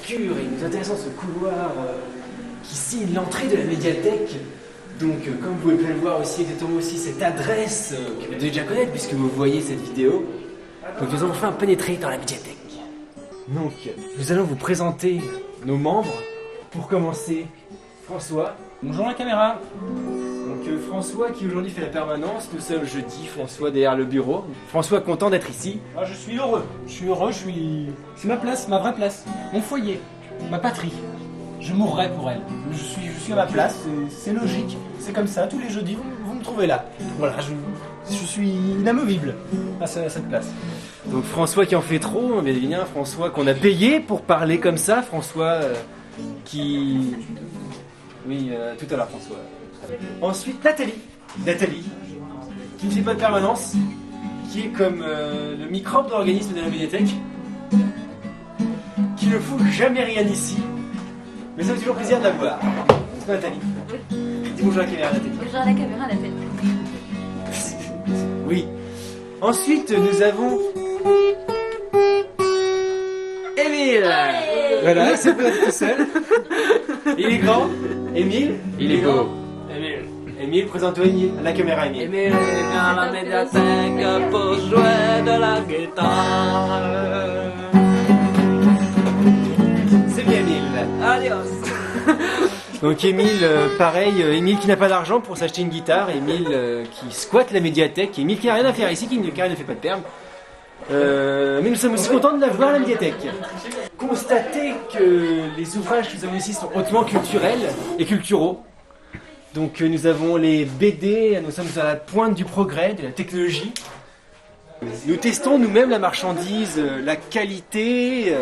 obscur et il nous intéressant ce couloir qui signe l'entrée de la médiathèque. Donc, comme vous pouvez le voir aussi, exactement aussi cette adresse que vous devez déjà connaître puisque vous voyez cette vidéo. Donc, nous allons enfin pénétrer dans la médiathèque. Donc, nous allons vous présenter nos membres. Pour commencer, François. Bonjour la caméra. Donc, François qui aujourd'hui fait la permanence. Nous sommes jeudi, François derrière le bureau. François content d'être ici. Ah, je suis heureux. C'est ma place, ma vraie place. Mon foyer, ma patrie. Je mourrai pour elle. Je suis à ma place, c'est logique. C'est comme ça, tous les jeudis, vous me trouvez là. Voilà, je suis inamovible à cette place. Donc François qui en fait trop, bien évidemment, François qu'on a payé pour parler comme ça, François qui... Oui, tout à l'heure François. Ensuite Nathalie, qui ne fait pas de permanence, qui est comme le microbe d'organisme de la médiathèque, qui ne fout jamais rien ici, mais ça fait toujours plaisir de la voir. C'est pas Nathalie? Oui. Dis bonjour à la caméra Nathalie. Bonjour à la caméra Nathalie. Oui. Ensuite nous avons... Émile. Ouais. Voilà, c'est pas tout seul. Il est grand. Émile. Il est beau. Émile, présente-toi Émile. À la caméra Émile. Émile vient à la médiathèque pour jouer de la guitare. C'est bien Émile. Adios. Donc Émile, pareil, Émile qui n'a pas d'argent pour s'acheter une guitare, Émile qui squatte la médiathèque, Émile qui n'a rien à faire ici, qui ne fait pas de perme. Mais nous sommes aussi contents de la voir à la médiathèque. Constatez que les ouvrages que nous avons ici sont hautement culturels et culturaux. Donc nous avons les BD, nous sommes à la pointe du progrès, de la technologie. Nous testons nous-mêmes la marchandise, la qualité.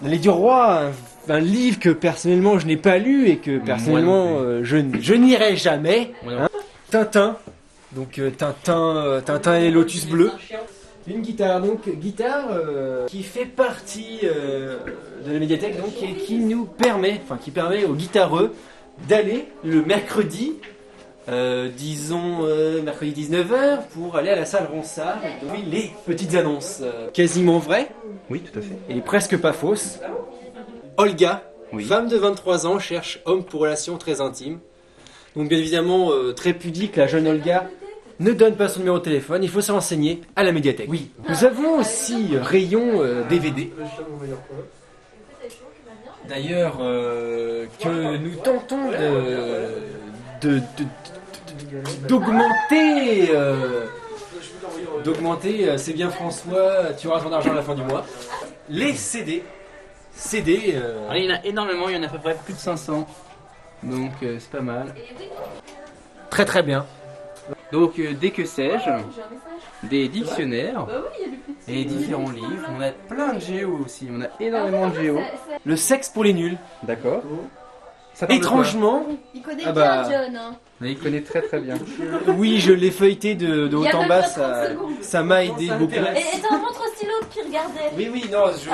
L'Allée du Roi, un livre que personnellement je n'ai pas lu et que personnellement je n'irai jamais. Hein. Tintin, donc Tintin et Lotus Bleu. Une guitare, qui fait partie de la médiathèque donc, et qui permet aux guitareux d'aller le mercredi, mercredi 19h, pour aller à la salle Ronsard et donner les petites annonces quasiment vraies. Oui, tout à fait. Et presque pas fausses. Olga, Oui. femme de 23 ans, cherche homme pour relations très intimes. Donc bien évidemment, très pudique, la jeune Olga ne donne pas son numéro de téléphone, il faut se renseigner à la médiathèque. Oui. Nous avons aussi rayon DVD. D'ailleurs, que nous tentons d'augmenter. C'est bien François, tu auras ton argent à la fin du mois. Les CD. Il y en a énormément, il y en a à peu près plus de 500. Donc c'est pas mal. Très très bien. Donc des que sais-je, des dictionnaires et différents livres. On a plein de géo aussi, on a énormément de géo. Le sexe pour les nuls. D'accord. Ça parle de quoi? Étrangement, Il connaît Ah bien bah. John. Hein. Mais il connaît très très bien. oui, je l'ai feuilleté de haut Il y a en même bas, pas 30 secondes. ça m'a aidé beaucoup. Et t'en montres aussi l'autre qui regardait. Oui, non, je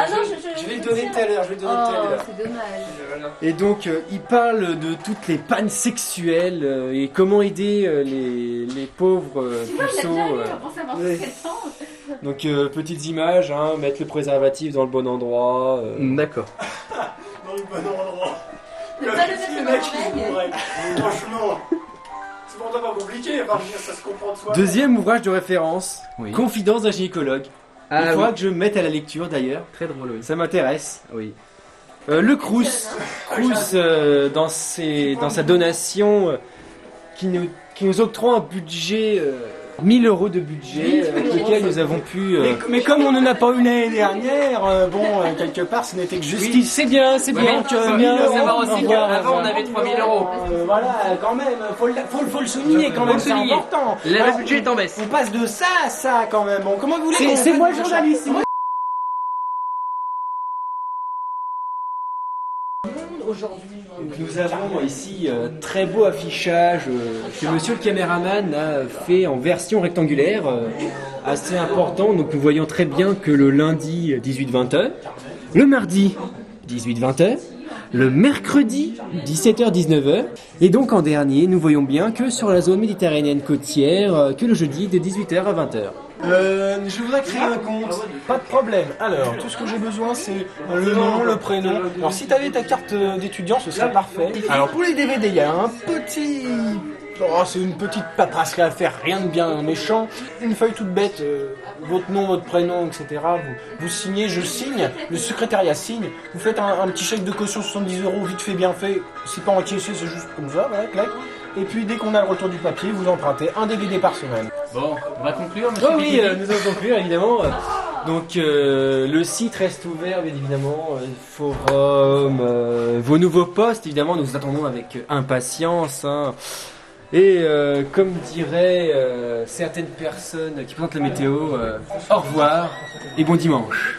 vais le donner tout à l'heure, Oh, c'est dommage. Et donc, il parle de toutes les pannes sexuelles et comment aider les pauvres Tu vois, je l'ai puceaux. déjà lu avant savoir ouais. ce qu'elle sent. Donc, petites images, hein, mettre le préservatif dans le bon endroit. D'accord. Dans le bon endroit. Ne pas le mettre dans l'oreille. Franchement, c'est pourtant pas compliqué, enfin, je veux dire, ça se comprend de soi. Deuxième ouvrage de référence, Oui. Confidence d'un gynécologue. Il Ah faudra oui. que je mette à la lecture d'ailleurs, Très drôle, oui. ça m'intéresse. Oui. Le Crous, dans sa donation, qui nous octroie un budget, 1000 € de budget, avec lequel nous avons pu... Mais comme on en a pas eu l'année dernière, quelque part, ce n'était que justice. Oui, c'est bien, c'est bien. Donc, 1000 Il faut euros, savoir aussi au revoir, qu'avant on avait 3000 €. Voilà, quand même, faut le souligner quand même, c'est important. Le Alors, budget est en baisse. on passe de ça à ça quand même. Bon, comment vous voulez qu'on C'est fasse moi de le ça? journaliste, c'est moi. Nous avons ici très beau affichage que monsieur le caméraman a fait en version rectangulaire, assez important. Donc nous voyons très bien que le lundi 18-20h, le mardi 18-20h, le mercredi 17h-19h, et donc en dernier nous voyons bien que sur la zone méditerranéenne côtière, que le jeudi de 18h à 20h. Je voudrais créer un compte. Pas de problème. Alors, tout ce que j'ai besoin, c'est le nom, le prénom. Alors, si tu avais ta carte d'étudiant, ce serait parfait. Alors, pour les DVD, il y a un petit... Oh, c'est une petite paperasserie à faire, rien de bien méchant. Une feuille toute bête, votre nom, votre prénom, etc. Vous signez, je signe, le secrétariat signe. Vous faites un petit chèque de caution 70 €, vite fait, bien fait. C'est pas encaissé, c'est juste comme ça, voilà, clac. Et puis, dès qu'on a le retour du papier, vous empruntez un DVD par semaine. Bon, on va conclure, monsieur. Oh oui, nous allons conclure évidemment. Donc le site reste ouvert, bien évidemment. Forum, vos nouveaux posts, évidemment, nous attendons avec impatience. Hein. Et comme diraient certaines personnes qui présentent la météo, au revoir et bon dimanche.